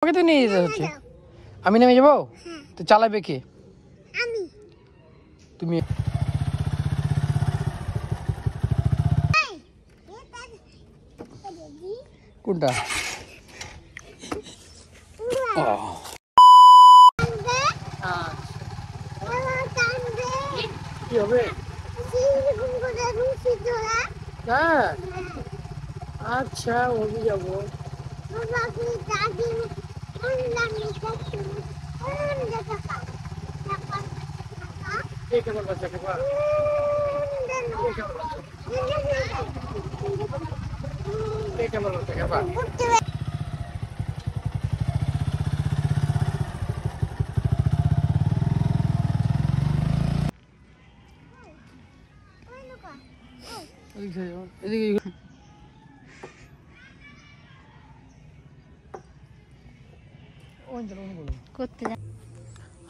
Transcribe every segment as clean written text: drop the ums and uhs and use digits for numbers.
আমাকে তো নিয়ে যেতে হচ্ছে। আমি নেমে যাবো? তো চালাবে কে? আমি। তুমি। কোনটা? কি হবে? হ্যাঁ আচ্ছা ওই যাবো। কেমন বাচ্চা খেপা? কেমন বাচ্চা খেপা?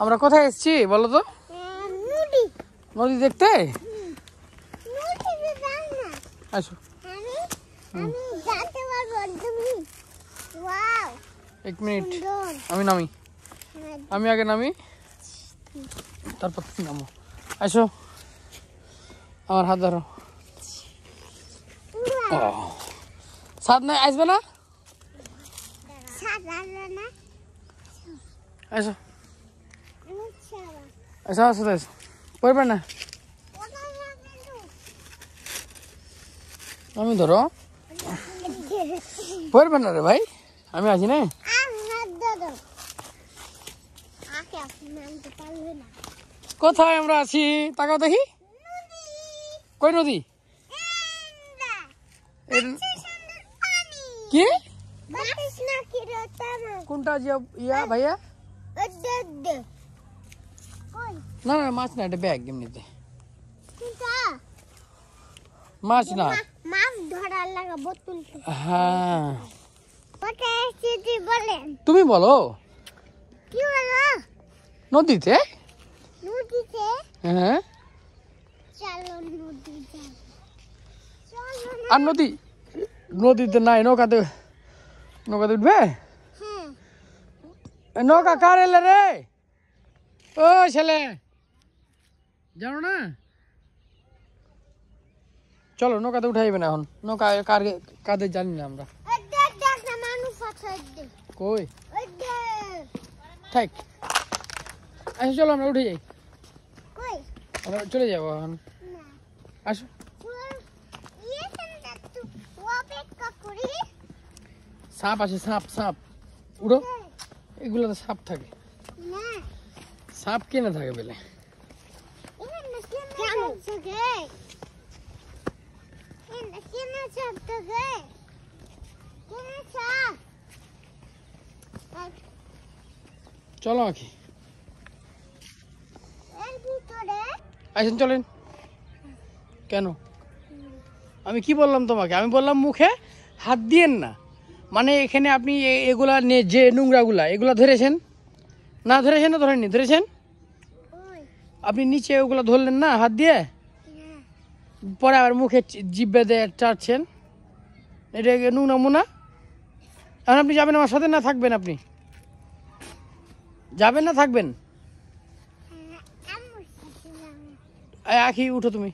আমরা কোথায় এসেছি বলো তো? নদী দেখতে। আসো এক মিনিট, আমি নামি, আমি আগে নামি তারপর তুমি নামো। আসো আমার হাত ধরো। সাদ নাই আসবে না? আসো আসো আসো আসো, পড়বে না। আমি ধরো, পড়বে না রে ভাই, আমি আছি না। কোথায় আমরা আছি তাকাও দেখি। কই নদী? কি কোনটা ইয়া ভাইয়া? না না মাছ না, এটা ব্যাগ এমনিতে মাছ না। মাছ ধরার লাগা বোতল। হ্যাঁ বলেন, তুমি বলো। কি বলো? নদীতে। নদীতে? হ্যাঁ চলো নদীতে। আর নদী, নদীতে নাই, নৌকাতে, নৌকাতে উঠবে। নৌকা কার এলে রে? ও ছেলে জানো না? চলো নৌকাতে উঠাইবে না এখন, নৌকা কার কাদের জানি না আমরা। কই থাক, আসো চলো আমরা উঠে যাই, আমরা চলে যাবো এখন। আসো সাপ আছে, সাপ সাপ উঠো, এগুলো তো সাপ থাকে। সাপ কেনে থাকে বেলে? চলো আঁকি আসেন চলেন। কেন? আমি কি বললাম তোমাকে? আমি বললাম মুখে হাত দিয়েন না, মানে এখানে আপনি এগুলা যে নোংরাগুলা এগুলা ধরেছেন না? ধরেছেন না ধরেননি? ধরেছেন। আপনি নিচে ওগুলো ধরলেন না হাত দিয়ে, পরে আবার মুখে জিব্বে দিয়ে চাটছেন, এটা নোংরা মোনা। এখন আপনি যাবেন আমার সাথে না থাকবেন? আপনি যাবেন না থাকবেন? আখি উঠো, তুমি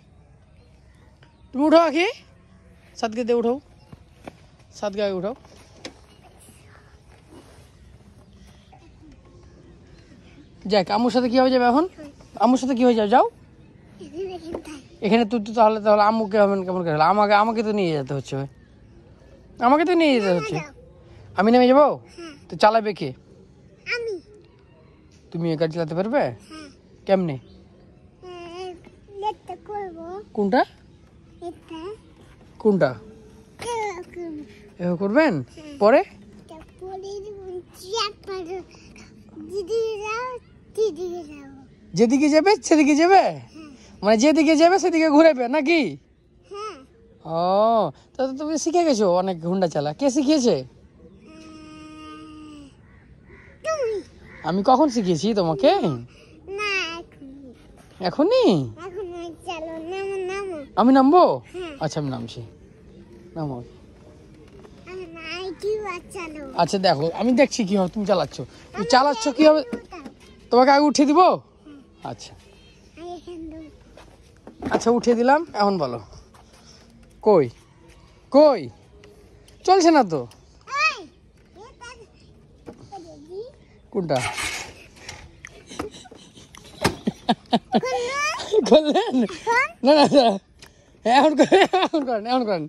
তুমি উঠো আখি, সাদকে দিয়ে উঠাও, সাদকে আগে উঠাও। যাক আম্মুর সাথে কিভাবে যাবে এখন? আম্মুর সাথে কিভাবে যাও? যাও এখানে তুই তো, তাহলে তাহলে আম্মুকে হবেন কেমন করে? আমাকে আমাকে তো নিয়ে যেতে হচ্ছে, আমাকে তো নিয়ে যেতে হচ্ছে। আমি নেমে যাবো? তো চালাবে কে? তুমি গাড়ি চালাতে পারবে? কেমনে? কোনটা কোনটা এভাবে করবেন? পরে যেদিকে যাবে সেদিকে যাবে, মানে যেদিকে যাবে সেদিকে ঘুরাবে নাকি? ও তা তো তুমি শিখে গেছো অনেক হুন্ডা চালা। কে শিখিয়েছে? আমি কখন শিখিয়েছি তোমাকে? এখনই? আমি নামবো? আচ্ছা আমি নামছি, নামো। কিভাবে চালো আচ্ছা দেখো, আমি দেখছি কিভাবে তুমি চালাচ্ছ। তুমি চালাচ্ছ কিভাবে? তোমাকে আগে উঠিয়ে দিব। আচ্ছা আচ্ছা, উঠিয়ে দিলাম। এখন বলো, কই কই চলছে না তো। কোনটা করলেন? না না না, এখন করেন, এখন করেন, এখন করেন,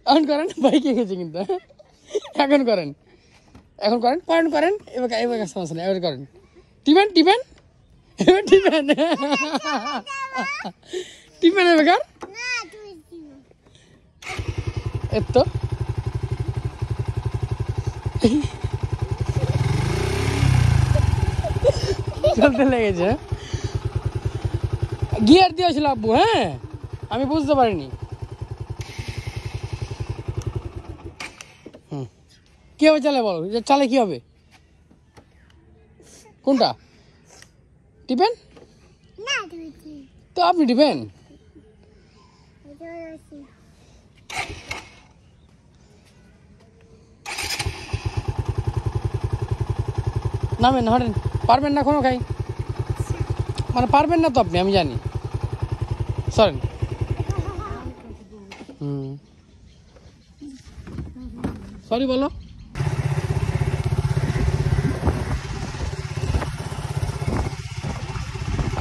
এখন করেন। ভাই কে গেছে কিন্তু, এখন করেন, এখন করেন, করেন করেন। এবার এবার সমস্যা নেই, এবার করেন। টিপেন টিপেন, এবার টিপেন, টিপেন এবার। এর তো চলতে লেগেছে। গিয়ার দিয়েছিল আব্বু, হ্যাঁ আমি বুঝতে পারিনি। কি হবে চালে বলো, চালে কি হবে? কোনটা টিপেন? তো আপনি টিপেন। নামেন, হাঁটেন। পারবেন না কোনো খাই, মানে পারবেন না তো আপনি, আমি জানি। সরেন। সরি বলো।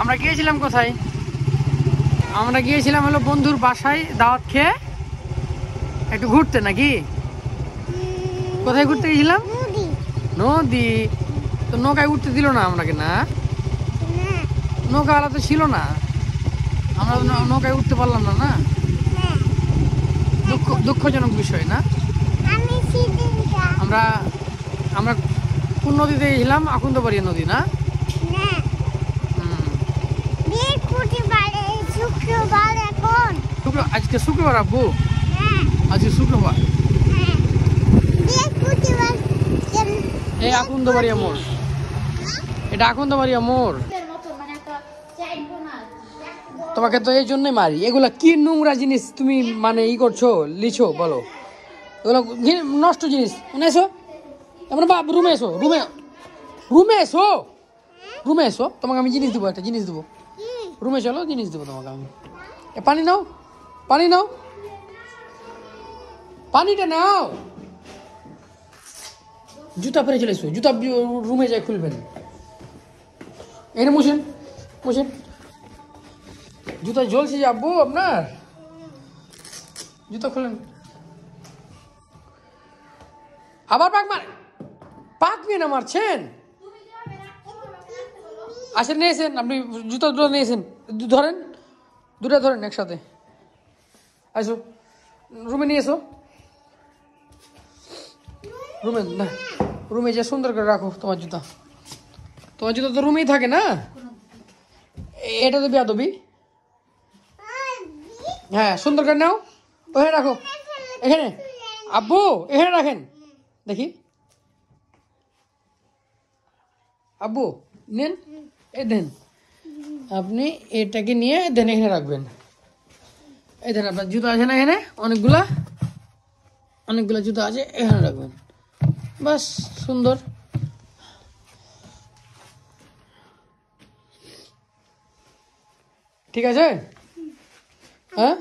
আমরা গিয়েছিলাম কোথায়? আমরা গিয়েছিলাম হলো বন্ধুর বাসায় দাওয়াত খেয়ে একটু ঘুরতে, নাকি? কোথায় ঘুরতে গেছিলাম? নদী। তো নৌকায় উঠতে দিল না আমাকে, না নৌকা আলা তো ছিল না, আমরা নৌকায় উঠতে পারলাম না। না দুঃখজনক বিষয় না? আমরা আমরা কোন নদীতে গেছিলাম? আকুন্দবাড়িয়া নদী, না? আজকে শুক্রবার আব্বু, আজকে শুক্রবার। এই আকুন্দবাড়িয়া মোড়, এটা আকুন্দবাড়িয়া মোড়। তোমাকে তো এই জন্যই মারি। এগুলা কি নোংরা জিনিস তুমি মানে করছো, লিছো বলো? এগুলো নষ্ট জিনিস। এসো আমরা বাপ, রুমে এসো, রুমে রুমে এসো, রুমে এসো। তোমাকে আমি জিনিস দেবো, একটা জিনিস দেবো। রুমে চলো, জিনিস দেবো তোমাকে আমি। পানি নাও, পানি নাও, পানিটা নাও। জুতা পরে চলে এসো, জুতা রুমে যাই খুলবেন। এখানে মুছেন, মুছেন। জুতা জ্বলছে যাবো আপনার, জুতা খুলেন। আবার পাক মার, পাক নিয়ে না মারছেন। আসেন, নিয়েছেন আপনি জুতা, দুটো নিয়েছেন। ধরেন, দুটা ধরেন একসাথে। আসো রুমে নিয়ে এসো। রুমে না, রুমে যা সুন্দর করে রাখো তোমার জুতা। তোমার জুতা তো রুমেই থাকে না। এটা তো বেয়াদবি। হ্যাঁ সুন্দর করে নাও, ওখানে রাখো। এখানে আব্বু, এখানে রাখেন দেখি। আব্বু নেন, এ দেন। আপনি এটাকে নিয়ে দেন, এখানে রাখবেন। এই দেন, আপনার জুতো আছে না এখানে? অনেকগুলা অনেকগুলা জুতো আছে, এখানে রাখবেন। বাস, সুন্দর। ঠিক আছে, হ্যাঁ।